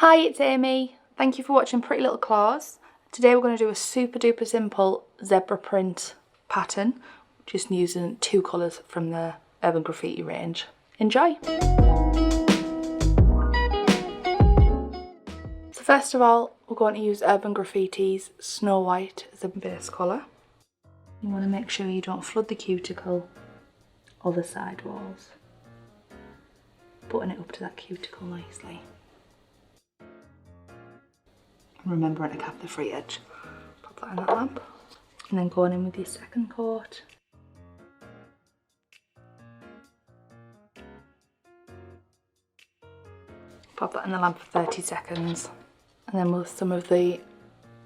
Hi, it's Amy. Thank you for watching Pretty Little Claws. Today we're going to do a super duper simple zebra print pattern, just using two colours from the Urban Graffiti range. Enjoy! So first of all, we're going to use Urban Graffiti's Snow White as a base colour. You want to make sure you don't flood the cuticle or the side walls. Putting it up to that cuticle nicely. Remembering to cap the free edge. Pop that in that lamp. And then going in with your second coat. Pop that in the lamp for 30 seconds. And then with some of the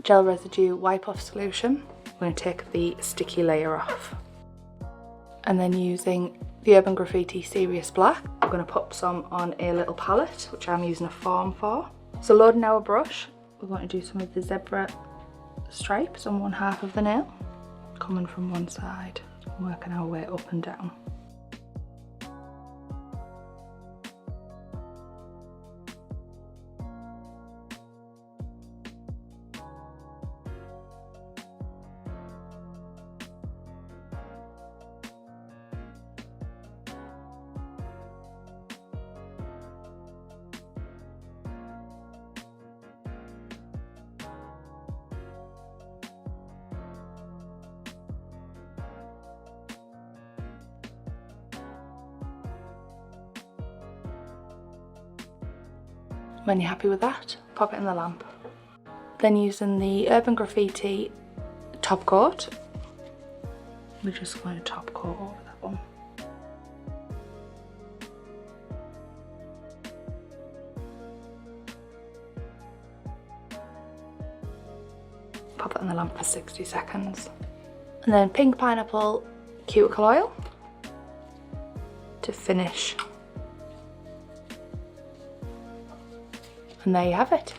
gel residue wipe off solution, we're going to take the sticky layer off. And then using the Urban Graffiti Serious Black, we're going to pop some on a little palette, which I'm using a form for. So loading our brush, we're going to do some of the zebra stripes on one half of the nail, coming from one side, working our way up and down. When you're happy with that, pop it in the lamp. Then using the Urban Graffiti top coat, we're just going to top coat over that one. Pop that in the lamp for 60 seconds. And then pink pineapple cuticle oil to finish. And there you have it.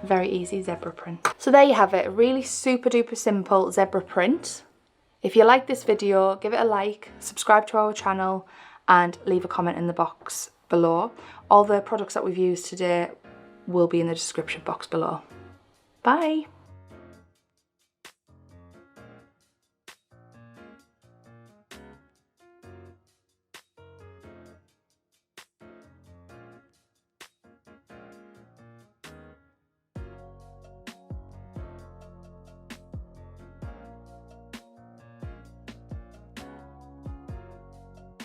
A very easy zebra print. So there you have it, a really super duper simple zebra print. If you like this video, give it a like, subscribe to our channel and leave a comment in the box below. All the products that we've used today will be in the description box below. Bye!